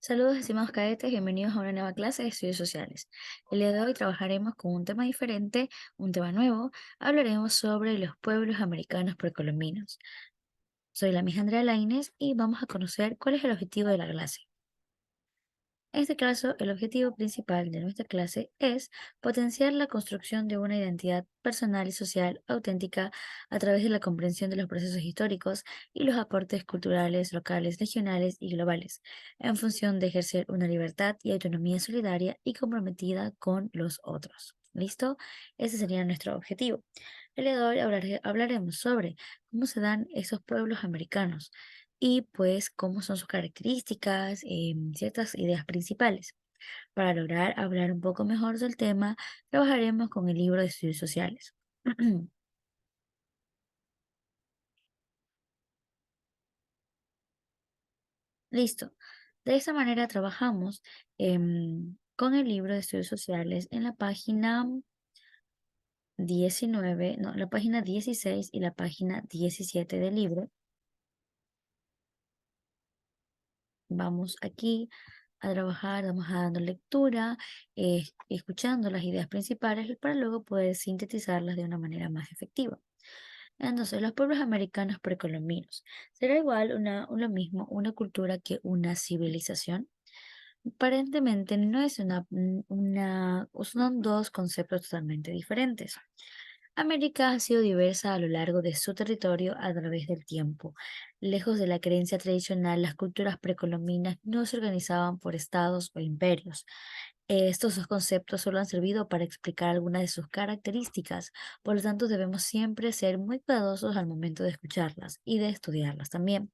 Saludos, estimados cadetes, bienvenidos a una nueva clase de estudios sociales. El día de hoy trabajaremos con un tema diferente, un tema nuevo. Hablaremos sobre los pueblos americanos precolombinos. Soy la Miss Andrea Lainez y vamos a conocer cuál es el objetivo de la clase. En este caso, el objetivo principal de nuestra clase es potenciar la construcción de una identidad personal y social auténtica a través de la comprensión de los procesos históricos y los aportes culturales, locales, regionales y globales, en función de ejercer una libertad y autonomía solidaria y comprometida con los otros. ¿Listo? Ese sería nuestro objetivo. El día de hoy hablaremos sobre cómo se dan esos pueblos americanos y pues cómo son sus características, ciertas ideas principales. Para lograr hablar un poco mejor del tema, trabajaremos con el libro de estudios sociales. Listo. De esta manera trabajamos con el libro de estudios sociales en la página 19, no, la página 16 y la página 17 del libro. Vamos aquí a trabajar, vamos a dando lectura, escuchando las ideas principales para luego poder sintetizarlas de una manera más efectiva. Entonces, los pueblos americanos precolombinos. ¿Será igual lo mismo una cultura que una civilización? Aparentemente no es son dos conceptos totalmente diferentes. América ha sido diversa a lo largo de su territorio a través del tiempo. Lejos de la creencia tradicional, las culturas precolombinas no se organizaban por estados o imperios. Estos dos conceptos solo han servido para explicar algunas de sus características, por lo tanto debemos siempre ser muy cuidadosos al momento de escucharlas y de estudiarlas también.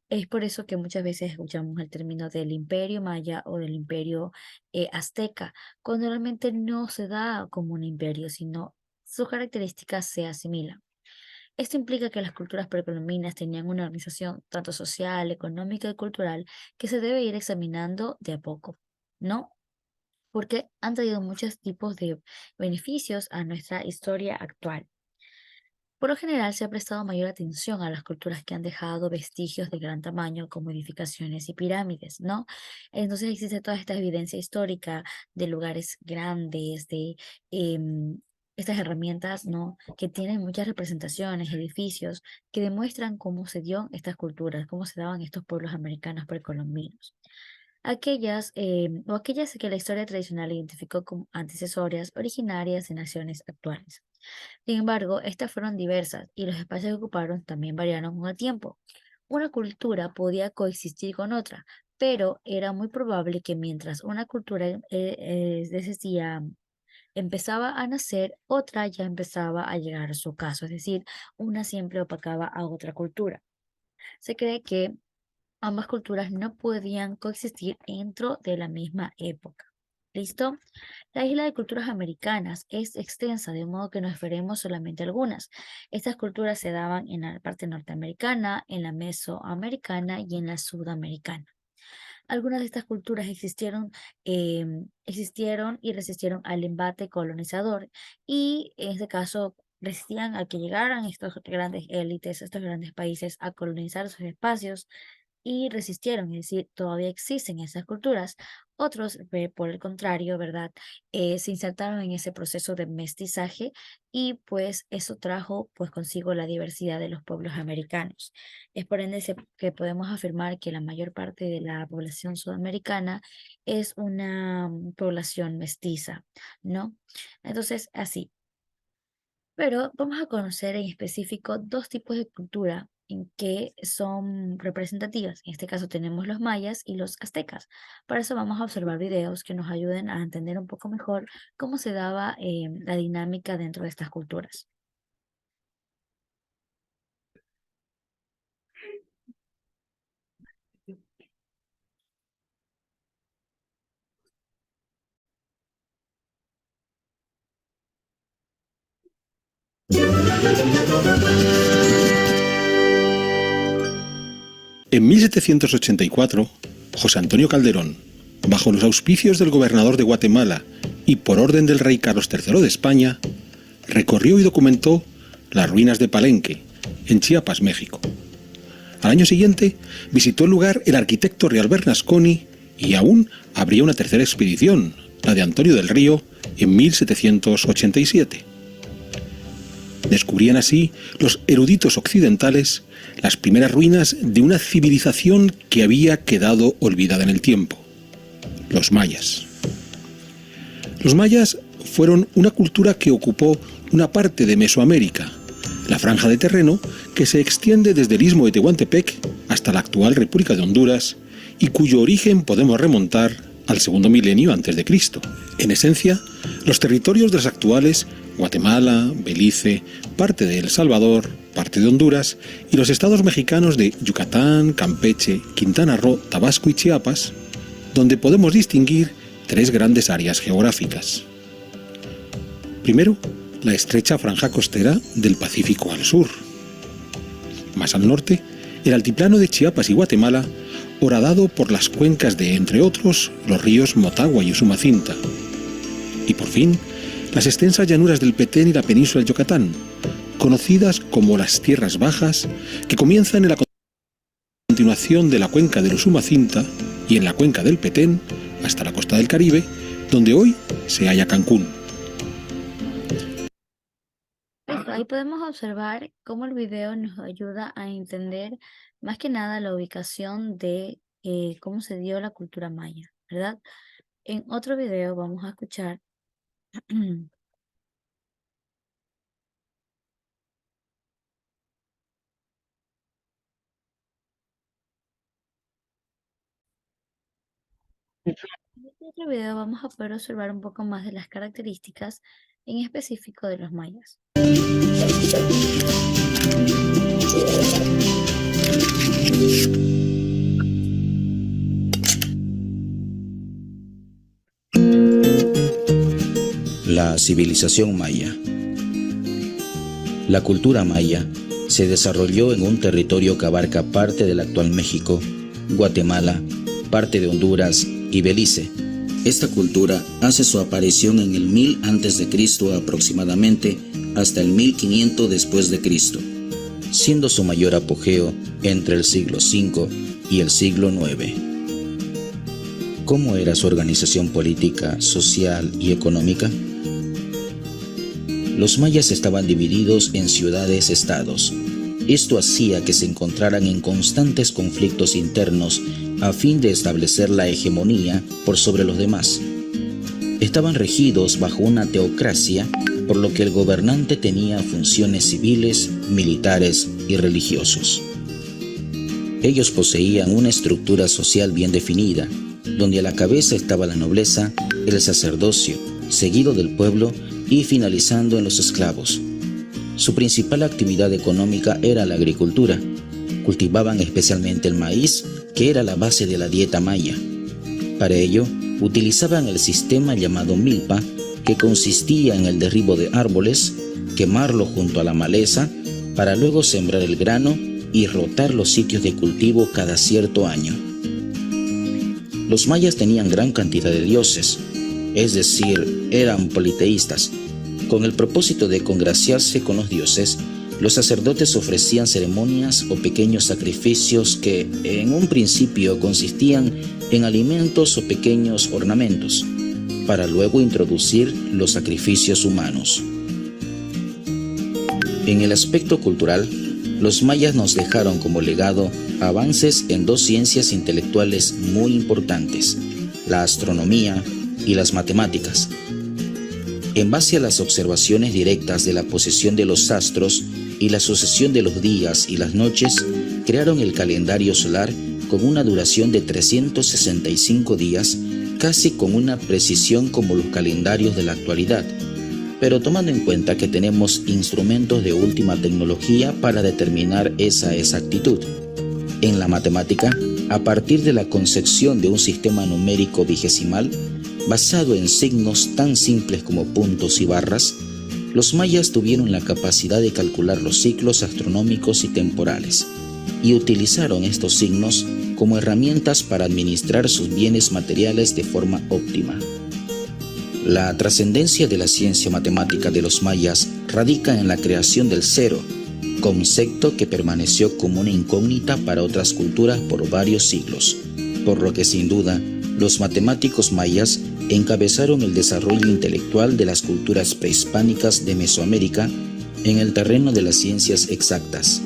Es por eso que muchas veces escuchamos el término del imperio maya o del imperio azteca, cuando realmente no se da como un imperio, sino sus características se asimilan. Esto implica que las culturas precolombinas tenían una organización tanto social, económica y cultural que se debe ir examinando de a poco, ¿no? Porque han traído muchos tipos de beneficios a nuestra historia actual. Por lo general se ha prestado mayor atención a las culturas que han dejado vestigios de gran tamaño como edificaciones y pirámides, ¿no? Entonces existe toda esta evidencia histórica de lugares grandes, de estas herramientas, ¿no? Que tienen muchas representaciones, edificios, que demuestran cómo se dio estas culturas, cómo se daban estos pueblos americanos precolombinos. Aquellas que la historia tradicional identificó como antecesorias originarias de naciones actuales. Sin embargo, estas fueron diversas y los espacios que ocuparon también variaron con el tiempo. Una cultura podía coexistir con otra, pero era muy probable que mientras una cultura decía, empezaba a nacer, otra ya empezaba a llegar a su ocaso, es decir, una siempre opacaba a otra cultura. Se cree que ambas culturas no podían coexistir dentro de la misma época. ¿Listo? La isla de culturas americanas es extensa, de modo que nos veremos solamente algunas. Estas culturas se daban en la parte norteamericana, en la mesoamericana y en la sudamericana. Algunas de estas culturas existieron y resistieron al embate colonizador y en este caso resistían a que llegaran estos grandes élites, estos grandes países a colonizar sus espacios y resistieron, es decir, todavía existen esas culturas. Otros, por el contrario, ¿verdad? Se insertaron en ese proceso de mestizaje y pues eso trajo pues consigo la diversidad de los pueblos americanos. Es por ende que podemos afirmar que la mayor parte de la población sudamericana es una población mestiza, ¿no? Entonces, así. Pero vamos a conocer en específico dos tipos de cultura en que son representativas. En este caso tenemos los mayas y los aztecas. Para eso vamos a observar videos que nos ayuden a entender un poco mejor cómo se daba la dinámica dentro de estas culturas. En 1784, José Antonio Calderón, bajo los auspicios del gobernador de Guatemala y por orden del rey Carlos III de España, recorrió y documentó las ruinas de Palenque, en Chiapas, México. Al año siguiente, visitó el lugar el arquitecto Real Bernasconi y aún habría una tercera expedición, la de Antonio del Río, en 1787. Descubrían así los eruditos occidentales las primeras ruinas de una civilización que había quedado olvidada en el tiempo, los mayas. Los mayas fueron una cultura que ocupó una parte de Mesoamérica, la franja de terreno que se extiende desde el istmo de Tehuantepec hasta la actual República de Honduras y cuyo origen podemos remontar al segundo milenio antes de Cristo. En esencia, los territorios de las actuales Guatemala, Belice, parte de El Salvador, parte de Honduras y los estados mexicanos de Yucatán, Campeche, Quintana Roo, Tabasco y Chiapas, donde podemos distinguir tres grandes áreas geográficas. Primero, la estrecha franja costera del Pacífico al sur. Más al norte, el altiplano de Chiapas y Guatemala, horadado por las cuencas de, entre otros, los ríos Motagua y Usumacinta. Y por fin, las extensas llanuras del Petén y la península de Yucatán, conocidas como las Tierras Bajas, que comienzan en la continuación de la cuenca del Usumacinta y en la cuenca del Petén hasta la costa del Caribe, donde hoy se halla Cancún. Ahí podemos observar cómo el video nos ayuda a entender más que nada la ubicación de cómo se dio la cultura maya, ¿verdad? En otro video vamos a escuchar en este otro video vamos a poder observar un poco más de las características en específico de los mayas. La civilización maya. La cultura maya se desarrolló en un territorio que abarca parte del actual México, Guatemala, parte de Honduras y Belice. Esta cultura hace su aparición en el 1000 a.C. aproximadamente hasta el 1500 después de Cristo, siendo su mayor apogeo entre el siglo V y el siglo IX. ¿Cómo era su organización política, social y económica? Los mayas estaban divididos en ciudades-estados. Esto hacía que se encontraran en constantes conflictos internos a fin de establecer la hegemonía por sobre los demás. Estaban regidos bajo una teocracia, por lo que el gobernante tenía funciones civiles, militares y religiosos. Ellos poseían una estructura social bien definida, donde a la cabeza estaba la nobleza, el sacerdocio, seguido del pueblo y finalizando en los esclavos. Su principal actividad económica era la agricultura. Cultivaban especialmente el maíz, que era la base de la dieta maya. Para ello, utilizaban el sistema llamado milpa, que consistía en el derribo de árboles, quemarlo junto a la maleza, para luego sembrar el grano y rotar los sitios de cultivo cada cierto año. Los mayas tenían gran cantidad de dioses, es decir, eran politeístas. Con el propósito de congraciarse con los dioses, los sacerdotes ofrecían ceremonias o pequeños sacrificios que en un principio consistían en alimentos o pequeños ornamentos, para luego introducir los sacrificios humanos. En el aspecto cultural, los mayas nos dejaron como legado avances en dos ciencias intelectuales muy importantes, la astronomía y las matemáticas. En base a las observaciones directas de la posición de los astros y la sucesión de los días y las noches, crearon el calendario solar con una duración de 365 días, casi con una precisión como los calendarios de la actualidad, pero tomando en cuenta que tenemos instrumentos de última tecnología para determinar esa exactitud. En la matemática, a partir de la concepción de un sistema numérico vigesimal, basado en signos tan simples como puntos y barras, los mayas tuvieron la capacidad de calcular los ciclos astronómicos y temporales, y utilizaron estos signos como herramientas para administrar sus bienes materiales de forma óptima. La trascendencia de la ciencia matemática de los mayas radica en la creación del cero, concepto que permaneció como una incógnita para otras culturas por varios siglos, por lo que sin duda Los matemáticos mayas encabezaron el desarrollo intelectual de las culturas prehispánicas de Mesoamérica en el terreno de las ciencias exactas.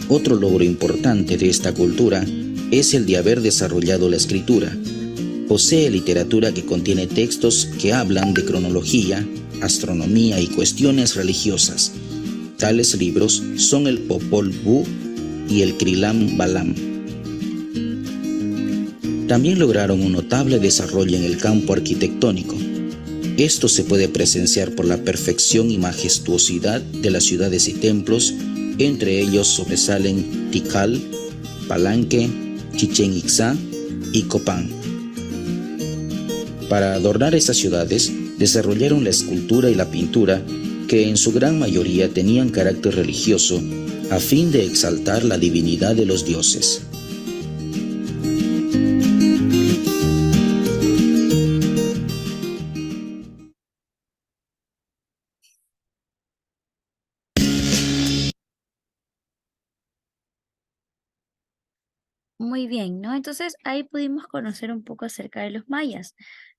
Otro logro importante de esta cultura es el de haber desarrollado la escritura. Posee literatura que contiene textos que hablan de cronología, astronomía y cuestiones religiosas. Tales libros son el Popol Vuh y el Krilam Balam. También lograron un notable desarrollo en el campo arquitectónico. Esto se puede presenciar por la perfección y majestuosidad de las ciudades y templos. Entre ellos sobresalen Tikal, Palenque, Chichén Itzá y Copán. Para adornar esas ciudades, desarrollaron la escultura y la pintura, que en su gran mayoría tenían carácter religioso, a fin de exaltar la divinidad de los dioses. Muy bien, ¿no? Entonces ahí pudimos conocer un poco acerca de los mayas.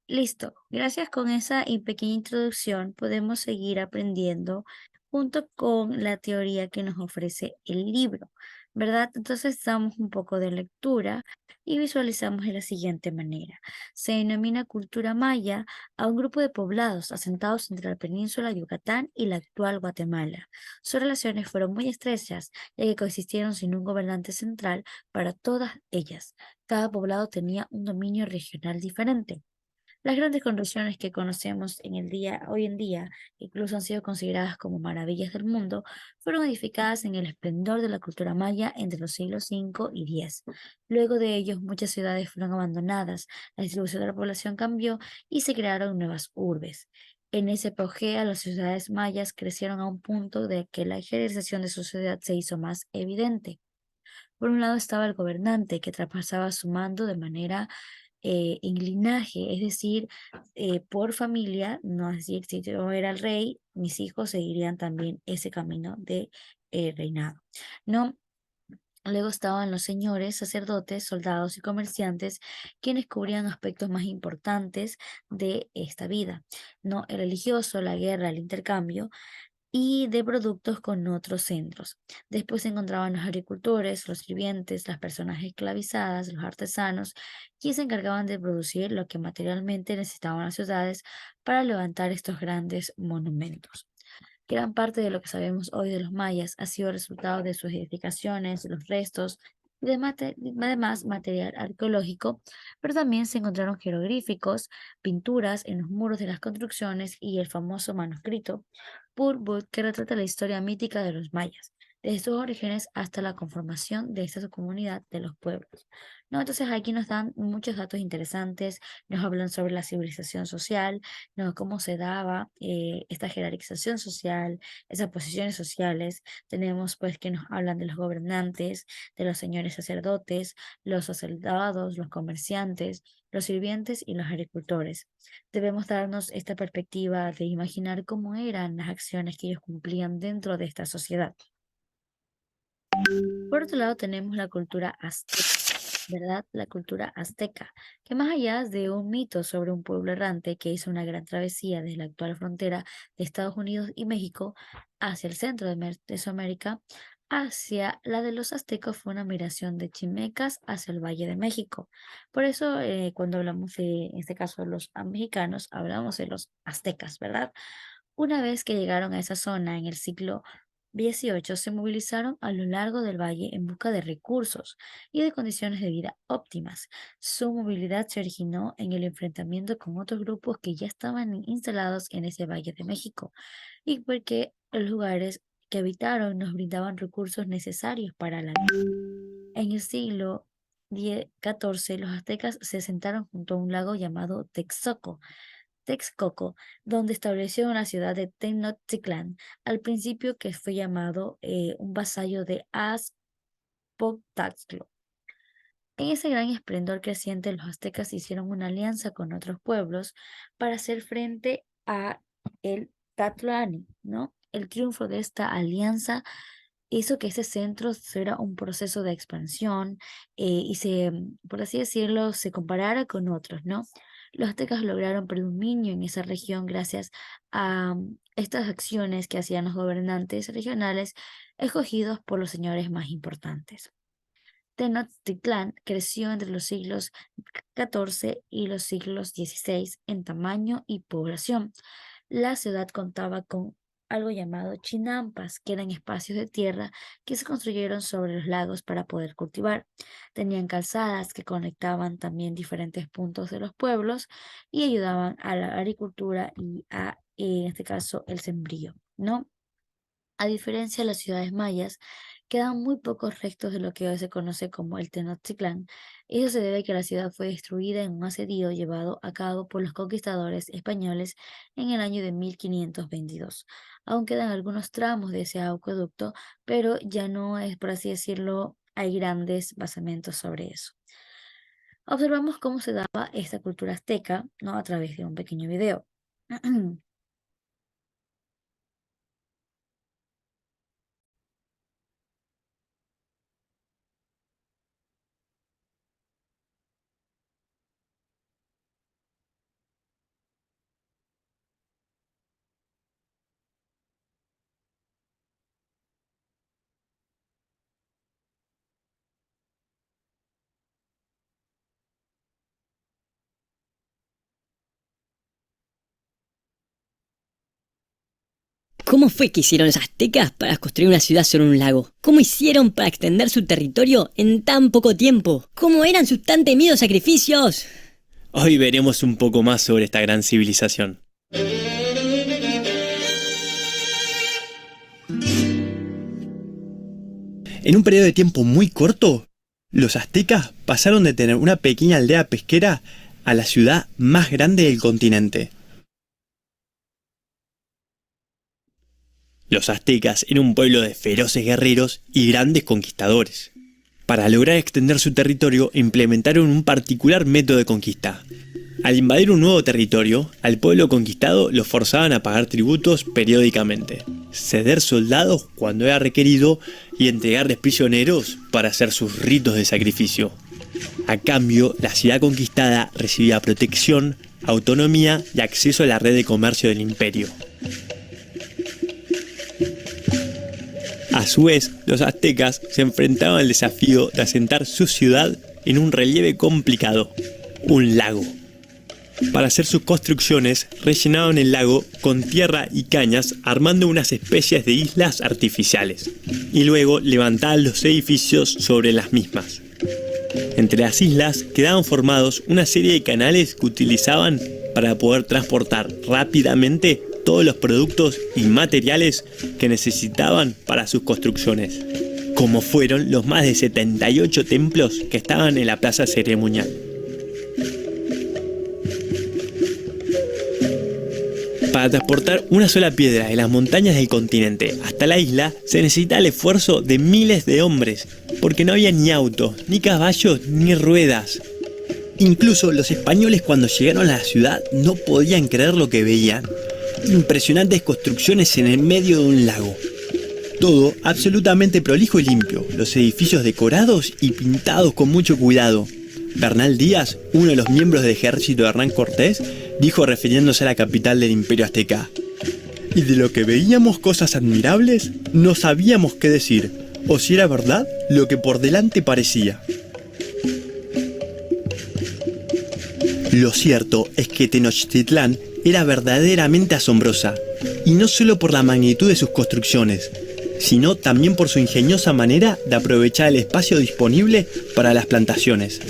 Listo. Gracias con esa pequeña introducción podemos seguir aprendiendo junto con la teoría que nos ofrece el libro, ¿verdad? Entonces damos un poco de lectura y visualizamos de la siguiente manera. Se denomina cultura maya a un grupo de poblados asentados entre la península de Yucatán y la actual Guatemala. Sus relaciones fueron muy estrechas, ya que coexistieron sin un gobernante central para todas ellas. Cada poblado tenía un dominio regional diferente. Las grandes construcciones que conocemos hoy en día, que incluso han sido consideradas como maravillas del mundo, fueron edificadas en el esplendor de la cultura maya entre los siglos V y X. Luego de ellos, muchas ciudades fueron abandonadas, la distribución de la población cambió y se crearon nuevas urbes. En ese apogeo, las ciudades mayas crecieron a un punto de que la jerarquización de su sociedad se hizo más evidente. Por un lado estaba el gobernante que traspasaba su mando de manera en linaje, es decir, por familia, no es decir, si yo era el rey, mis hijos seguirían también ese camino de reinado, ¿no? Luego estaban los señores, sacerdotes, soldados y comerciantes, quienes cubrían aspectos más importantes de esta vida, ¿no? El religioso, la guerra, el intercambio y de productos con otros centros. Después se encontraban los agricultores, los sirvientes, las personas esclavizadas, los artesanos, quienes se encargaban de producir lo que materialmente necesitaban las ciudades para levantar estos grandes monumentos. Gran parte de lo que sabemos hoy de los mayas ha sido resultado de sus edificaciones, de los restos y además material arqueológico, pero también se encontraron jeroglíficos, pinturas en los muros de las construcciones y el famoso manuscrito Pur-Bud que retrata la historia mítica de los mayas, desde sus orígenes hasta la conformación de esta subcomunidad de los pueblos. ¿No? Entonces aquí nos dan muchos datos interesantes, nos hablan sobre la civilización social, ¿no? Cómo se daba esta jerarquización social, esas posiciones sociales. Tenemos pues que nos hablan de los gobernantes, de los señores sacerdotes, los soldados, los comerciantes, los sirvientes y los agricultores. Debemos darnos esta perspectiva de imaginar cómo eran las acciones que ellos cumplían dentro de esta sociedad. Por otro lado tenemos la cultura azteca, ¿verdad? La cultura azteca, que más allá de un mito sobre un pueblo errante que hizo una gran travesía desde la actual frontera de Estados Unidos y México hacia el centro de Mesoamérica, hacia la de los aztecas fue una migración de chimecas hacia el Valle de México. Por eso, cuando hablamos de, en este caso, de los mexicanos, hablamos de los aztecas, ¿verdad? Una vez que llegaron a esa zona en el siglo XVIII, se movilizaron a lo largo del valle en busca de recursos y de condiciones de vida óptimas. Su movilidad se originó en el enfrentamiento con otros grupos que ya estaban instalados en ese Valle de México y porque los lugares que habitaron nos brindaban recursos necesarios para la vida. En el siglo XIV, los aztecas se sentaron junto a un lago llamado Texcoco, donde estableció una ciudad de Tenochtitlán, al principio que fue llamado un vasallo de Azpochtli. En ese gran esplendor creciente, los aztecas hicieron una alianza con otros pueblos para hacer frente a el Tlatoani, ¿no? El triunfo de esta alianza hizo que ese centro fuera un proceso de expansión y por así decirlo, se comparara con otros, ¿no? Los aztecas lograron predominio en esa región gracias a estas acciones que hacían los gobernantes regionales escogidos por los señores más importantes. Tenochtitlán creció entre los siglos XIV y los siglos XVI en tamaño y población. La ciudad contaba con algo llamado chinampas, que eran espacios de tierra que se construyeron sobre los lagos para poder cultivar. Tenían calzadas que conectaban también diferentes puntos de los pueblos y ayudaban a la agricultura y en este caso, el sembrío, ¿no? A diferencia de las ciudades mayas, quedan muy pocos restos de lo que hoy se conoce como el Tenochtitlán. Eso se debe a que la ciudad fue destruida en un asedio llevado a cabo por los conquistadores españoles en el año de 1522. Aún quedan algunos tramos de ese acueducto, pero ya no es, por así decirlo, hay grandes basamentos sobre eso. Observamos cómo se daba esta cultura azteca, ¿no? A través de un pequeño video. ¿Cómo fue que hicieron los aztecas para construir una ciudad sobre un lago? ¿Cómo hicieron para extender su territorio en tan poco tiempo? ¿Cómo eran sus tan temidos sacrificios? Hoy veremos un poco más sobre esta gran civilización. En un periodo de tiempo muy corto, los aztecas pasaron de tener una pequeña aldea pesquera a la ciudad más grande del continente. Los aztecas eran un pueblo de feroces guerreros y grandes conquistadores. Para lograr extender su territorio, implementaron un particular método de conquista. Al invadir un nuevo territorio, al pueblo conquistado lo forzaban a pagar tributos periódicamente, ceder soldados cuando era requerido y entregarles prisioneros para hacer sus ritos de sacrificio. A cambio, la ciudad conquistada recibía protección, autonomía y acceso a la red de comercio del imperio. A su vez, los aztecas se enfrentaban al desafío de asentar su ciudad en un relieve complicado, un lago. Para hacer sus construcciones, rellenaban el lago con tierra y cañas, armando unas especies de islas artificiales, y luego levantaban los edificios sobre las mismas. Entre las islas quedaban formados una serie de canales que utilizaban para poder transportar rápidamente todos los productos y materiales que necesitaban para sus construcciones, como fueron los más de 78 templos que estaban en la plaza ceremonial. Para transportar una sola piedra de las montañas del continente hasta la isla se necesita el esfuerzo de miles de hombres, porque no había ni autos, ni caballos, ni ruedas. Incluso los españoles, cuando llegaron a la ciudad, no podían creer lo que veían. Impresionantes construcciones en el medio de un lago. Todo absolutamente prolijo y limpio, los edificios decorados y pintados con mucho cuidado. Bernal Díaz, uno de los miembros del ejército de Hernán Cortés, dijo refiriéndose a la capital del Imperio Azteca: y de lo que veíamos cosas admirables, no sabíamos qué decir, o si era verdad lo que por delante parecía. Lo cierto es que Tenochtitlán era verdaderamente asombrosa, y no solo por la magnitud de sus construcciones, sino también por su ingeniosa manera de aprovechar el espacio disponible para las plantaciones.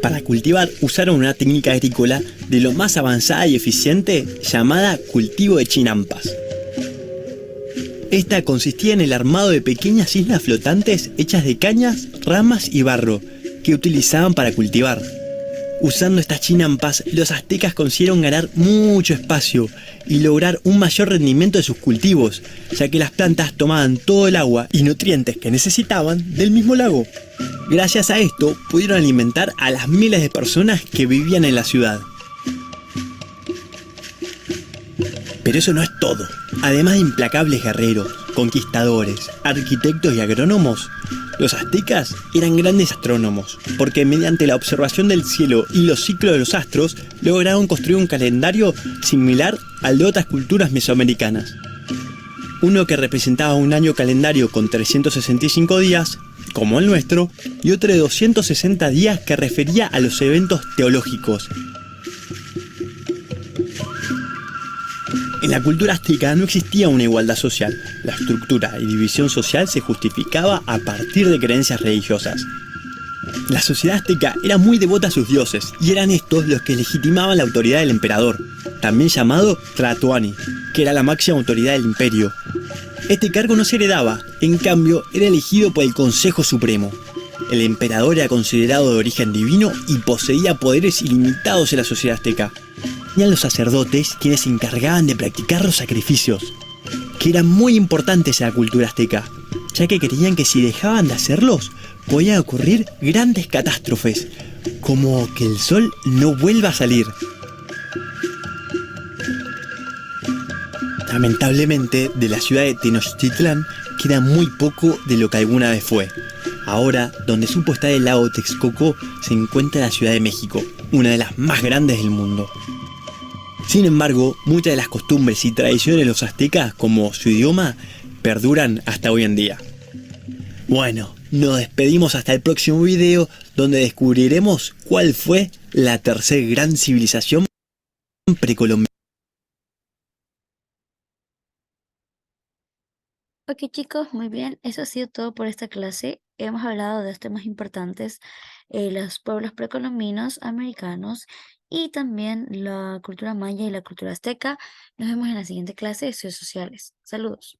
Para cultivar usaron una técnica agrícola de lo más avanzada y eficiente llamada cultivo de chinampas. Esta consistía en el armado de pequeñas islas flotantes hechas de cañas, ramas y barro que utilizaban para cultivar. Usando estas chinampas, los aztecas consiguieron ganar mucho espacio y lograr un mayor rendimiento de sus cultivos, ya que las plantas tomaban todo el agua y nutrientes que necesitaban del mismo lago. Gracias a esto, pudieron alimentar a las miles de personas que vivían en la ciudad. Pero eso no es todo. Además de implacables guerreros, conquistadores, arquitectos y agrónomos, los aztecas eran grandes astrónomos, porque mediante la observación del cielo y los ciclos de los astros, lograron construir un calendario similar al de otras culturas mesoamericanas. Uno que representaba un año calendario con 365 días, como el nuestro, y otro de 260 días que refería a los eventos teológicos. En la cultura azteca no existía una igualdad social. La estructura y división social se justificaba a partir de creencias religiosas. La sociedad azteca era muy devota a sus dioses, y eran estos los que legitimaban la autoridad del emperador, también llamado Tlatoani, que era la máxima autoridad del imperio. Este cargo no se heredaba, en cambio era elegido por el Consejo Supremo. El emperador era considerado de origen divino y poseía poderes ilimitados en la sociedad azteca. Tenían los sacerdotes quienes se encargaban de practicar los sacrificios, que eran muy importantes en la cultura azteca, ya que creían que si dejaban de hacerlos, podían ocurrir grandes catástrofes, como que el sol no vuelva a salir. Lamentablemente, de la ciudad de Tenochtitlán queda muy poco de lo que alguna vez fue. Ahora, donde supo estar el lago Texcoco, se encuentra la Ciudad de México, una de las más grandes del mundo. Sin embargo, muchas de las costumbres y tradiciones de los aztecas, como su idioma, perduran hasta hoy en día. Bueno, nos despedimos hasta el próximo video, donde descubriremos cuál fue la tercer gran civilización precolombina. Ok chicos, muy bien, eso ha sido todo por esta clase. Hemos hablado de los temas importantes, los pueblos precolombinos, americanos y también la cultura maya y la cultura azteca. Nos vemos en la siguiente clase de estudios sociales. Saludos.